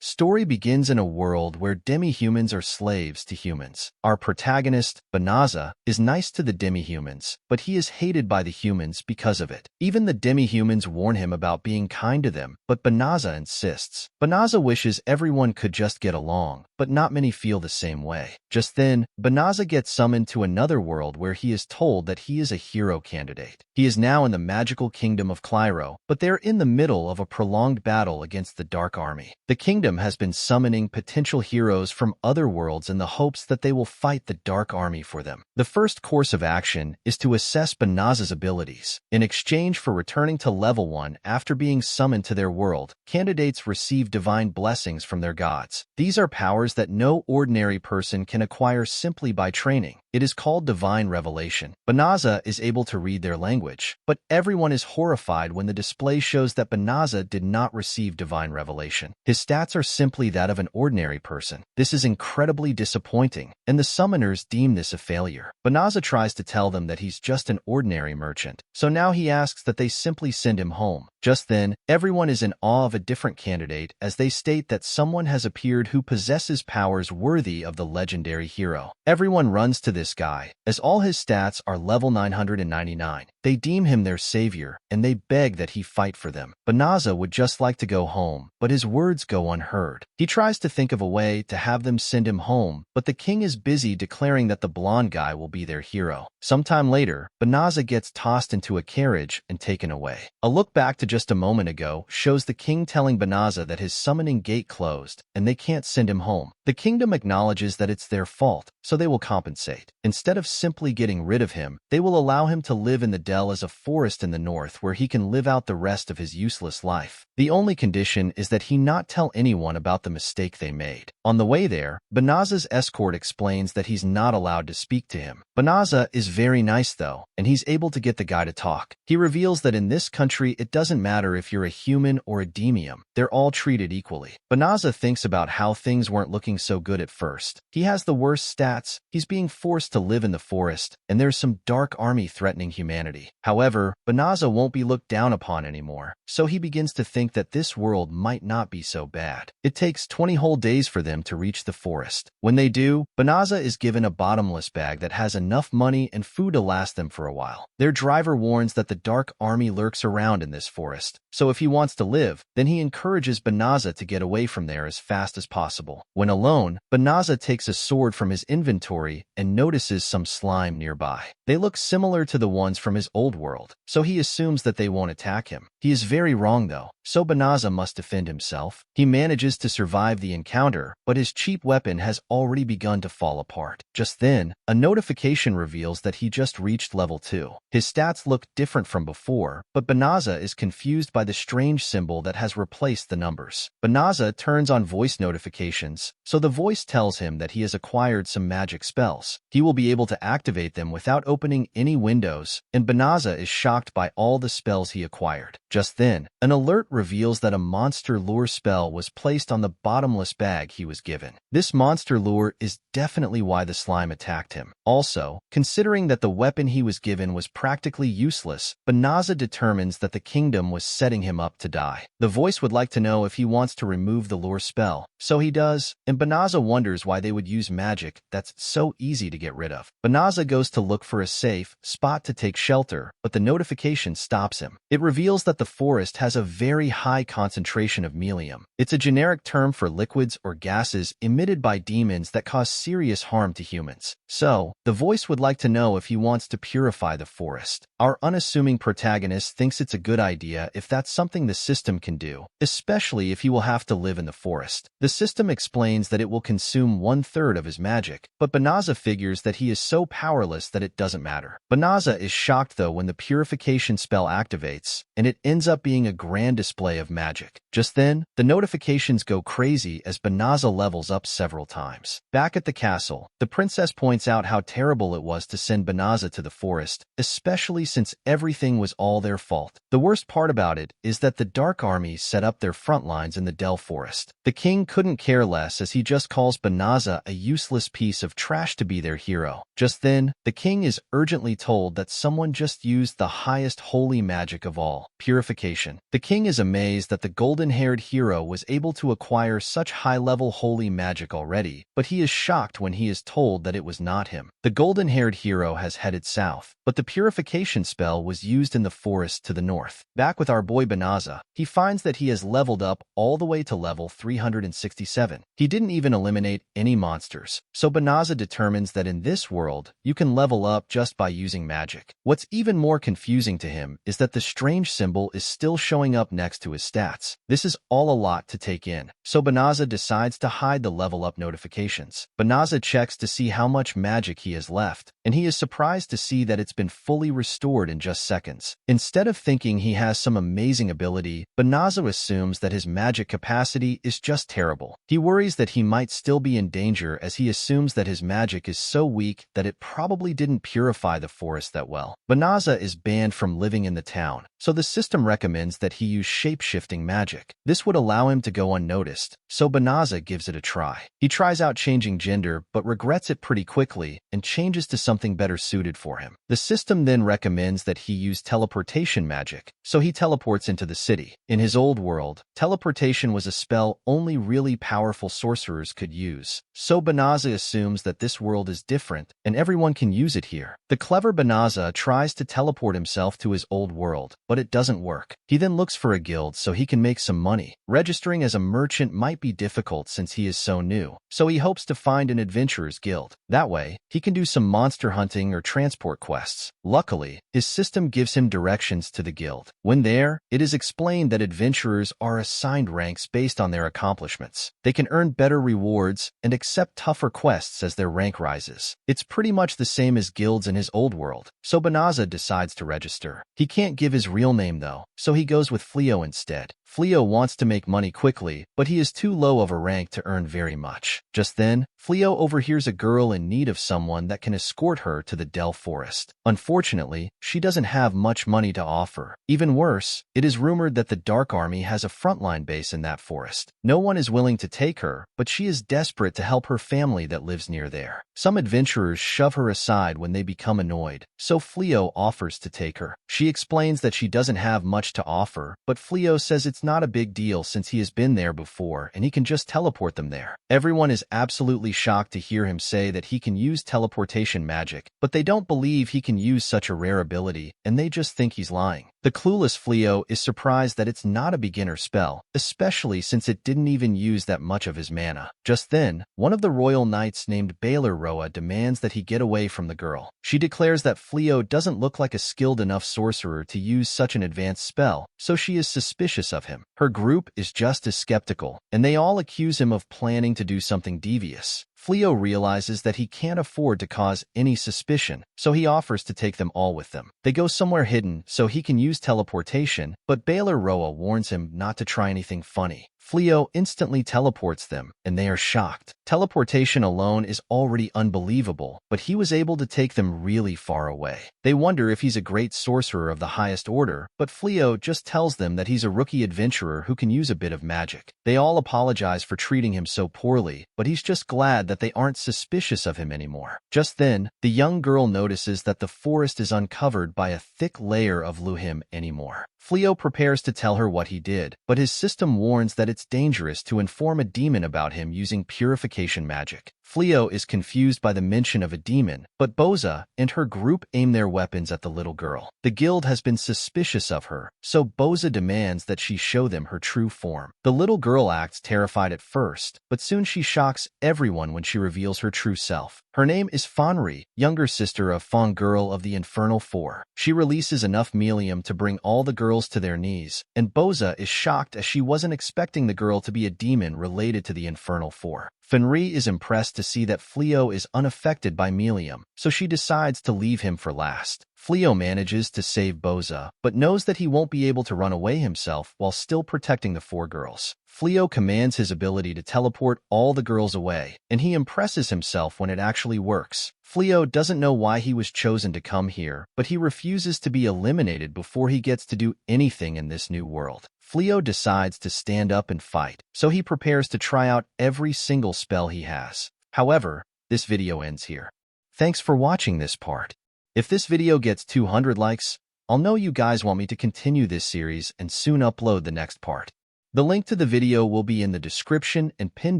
story begins in a world where demi-humans are slaves to humans. Our protagonist, Banaza, is nice to the demi-humans, but he is hated by the humans because of it. Even the demi-humans warn him about being kind to them, but Banaza insists. Banaza wishes everyone could just get along, but not many feel the same way. Just then, Banaza gets summoned to another world where he is told that he is a hero candidate. He is now in the magical kingdom of Clyro, but they're in the middle of a prolonged battle against the Dark Army. The kingdom has been summoning potential heroes from other worlds in the hopes that they will fight the Dark Army for them. The first course of action is to assess Banaza's abilities. In exchange for returning to level 1 after being summoned to their world, candidates receive divine blessings from their gods. These are powers that no ordinary person can acquire simply by training. It is called divine revelation. Banaza is able to read their language, but everyone is horrified when the display shows that Banaza did not receive divine revelation. His stats are simply that of an ordinary person. This is incredibly disappointing, and the summoners deem this a failure. Banaza tries to tell them that he's just an ordinary merchant, so now he asks that they simply send him home. Just then, everyone is in awe of a different candidate as they state that someone has appeared who possesses powers worthy of the legendary hero. Everyone runs to this guy, as all his stats are level 999. They deem him their savior, and they beg that he fight for them. Banaza would just like to go home, but his words go unheard. He tries to think of a way to have them send him home, but the king is busy declaring that the blonde guy will be their hero. Sometime later, Banaza gets tossed into a carriage and taken away. A look back to just a moment ago shows the king telling Banaza that his summoning gate closed, and they can't send him home. The kingdom acknowledges that it's their fault, so they will compensate. Instead of simply getting rid of him, they will allow him to live in the dell as a forest in the north where he can live out the rest of his useless life. The only condition is that he not tell anyone about the mistake they made. On the way there, Banaza's escort explains that he's not allowed to speak to him. Banaza is very nice though, and he's able to get the guy to talk. He reveals that in this country it doesn't matter if you're a human or a demium, they're all treated equally. Banaza thinks about how things weren't looking so good at first. He has the worst stats, he's being forced to live in the forest, and there's some dark army threatening humanity. However, Banaza won't be looked down upon anymore, so he begins to think that this world might not be so bad. It takes 20 whole days for them to reach the forest. When they do, Banaza is given a bottomless bag that has enough money and food to last them for a while. Their driver warns that the Dark Army lurks around in this forest, so if he wants to live, then he encourages Banaza to get away from there as fast as possible. When alone, Banaza takes a sword from his inventory and notices some slime nearby. They look similar to the ones from his old world, so he assumes that they won't attack him. He is very wrong though, so Banaza must defend himself. He manages to survive the encounter, but his cheap weapon has already begun to fall apart. Just then, a notification reveals that he just reached level 2. His stats look different from before, but Banaza is confused by the strange symbol that has replaced the numbers. Banaza turns on voice notifications, so the voice tells him that he has acquired some magic spells. He will be able to activate them without opening any windows, and Banaza is shocked by all the spells he acquired. Just then, an alert reveals that a monster lure spell was placed on the bottomless bag he was given. This monster lure is definitely why the slime attacked him. Also, considering that the weapon he was given was practically useless, Banaza determines that the kingdom was setting him up to die. The voice would like to know if he wants to remove the lure spell, so he does, and Banaza wonders why they would use magic that's so easy to get rid of. Banaza goes to look for a safe spot to take shelter, but the notification stops him. It reveals that the forest has a very high concentration of melium. It's a generic term for liquids or gases emitted by demons that cause serious harm to humans. So, the voice would like to know if he wants to purify the forest. Our unassuming protagonist thinks it's a good idea if that's something the system can do, especially if he will have to live in the forest. The system explains that it will consume 1/3 of his magic, but Banaza figures that he is so powerless that it doesn't matter. Banaza is shocked though when the purification spell activates, and it ends up being a grand display of magic. Just then, the notifications go crazy as Banaza levels up several times. Back at the castle, the princess points out how terrible it was to send Banaza to the forest, especially since everything was all their fault. The worst part about it is that the Dark Army set up their front lines in the Dell Forest. The king couldn't care less as he just calls Banaza a useless piece of trash to be their hero. Just then, the king is urgently told that someone just used the highest holy magic of all, purification. Purification. The king is amazed that the golden-haired hero was able to acquire such high-level holy magic already, but he is shocked when he is told that it was not him. The golden-haired hero has headed south, but the purification spell was used in the forest to the north. Back with our boy Banaza, he finds that he has leveled up all the way to level 367. He didn't even eliminate any monsters, so Banaza determines that in this world, you can level up just by using magic. What's even more confusing to him is that the strange symbol is still showing up next to his stats. This is all a lot to take in, so Banaza decides to hide the level up notifications. Banaza checks to see how much magic he has left, and he is surprised to see that it's been fully restored in just seconds. Instead of thinking he has some amazing ability, Banaza assumes that his magic capacity is just terrible. He worries that he might still be in danger as he assumes that his magic is so weak that it probably didn't purify the forest that well. Banaza is banned from living in the town, so the system recommends that he use shape-shifting magic. This would allow him to go unnoticed, so Banaza gives it a try. He tries out changing gender but regrets it pretty quickly and changes to something better suited for him. The system then recommends that he use teleportation magic, so he teleports into the city. In his old world, teleportation was a spell only really powerful sorcerers could use, so Banaza assumes that this world is different and everyone can use it here. The clever Banaza tries to teleport himself to his old world, but it doesn't work. He then looks for a guild so he can make some money. Registering as a merchant might be difficult since he is so new, so he hopes to find an adventurer's guild. That way, he can do some monster hunting or transport quests. Luckily, his system gives him directions to the guild. When there, it is explained that adventurers are assigned ranks based on their accomplishments. They can earn better rewards and accept tougher quests as their rank rises. It's pretty much the same as guilds in his old world, so Banaza decides to register. He can't give his real name though, so he goes with Fleo instead. Fleo wants to make money quickly, but he is too low of a rank to earn very much. Just then, Fleo overhears a girl in need of someone that can escort her to the Dell Forest. Unfortunately, she doesn't have much money to offer. Even worse, it is rumored that the Dark Army has a frontline base in that forest. No one is willing to take her, but she is desperate to help her family that lives near there. Some adventurers shove her aside when they become annoyed, so Fleo offers to take her. She explains that she doesn't have much to offer, but Fleo says it's not a big deal since he has been there before and he can just teleport them there. Everyone is absolutely shocked to hear him say that he can use teleportation magic, but they don't believe he can use such a rare ability, and they just think he's lying. The clueless Fleo is surprised that it's not a beginner spell, especially since it didn't even use that much of his mana. Just then, one of the royal knights named Baylor Roa demands that he get away from the girl. She declares that Fleo doesn't look like a skilled enough sorcerer to use such an advanced spell, so she is suspicious of him. Her group is just as skeptical, and they all accuse him of planning to do something devious. Fleo realizes that he can't afford to cause any suspicion, so he offers to take them all with them. They go somewhere hidden so he can use teleportation, but Baylor Roa warns him not to try anything funny. Fleo instantly teleports them, and they are shocked. Teleportation alone is already unbelievable, but he was able to take them really far away. They wonder if he's a great sorcerer of the highest order, but Fleo just tells them that he's a rookie adventurer who can use a bit of magic. They all apologize for treating him so poorly, but he's just glad that they aren't suspicious of him anymore. Just then, the young girl notices that the forest is uncovered by a thick layer of Luhim anymore. Fleo prepares to tell her what he did, but his system warns that it's dangerous to inform a demon about him using purification magic. Fleo is confused by the mention of a demon, but Boza and her group aim their weapons at the little girl. The guild has been suspicious of her, so Boza demands that she show them her true form. The little girl acts terrified at first, but soon she shocks everyone when she reveals her true self. Her name is Fonri, younger sister of Fon Girl of the Infernal Four. She releases enough melium to bring all the girls to their knees, and Boza is shocked as she wasn't expecting the girl to be a demon related to the Infernal Four. Fenri is impressed to see that Fleo is unaffected by melium, so she decides to leave him for last. Fleo manages to save Boza, but knows that he won't be able to run away himself while still protecting the four girls. Fleo commands his ability to teleport all the girls away, and he impresses himself when it actually works. Fleo doesn't know why he was chosen to come here, but he refuses to be eliminated before he gets to do anything in this new world. Fleo decides to stand up and fight, so he prepares to try out every single spell he has. However, this video ends here. Thanks for watching this part. If this video gets 200 likes, I'll know you guys want me to continue this series and soon upload the next part. The link to the video will be in the description and pinned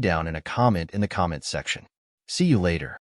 down in a comment in the comments section. See you later.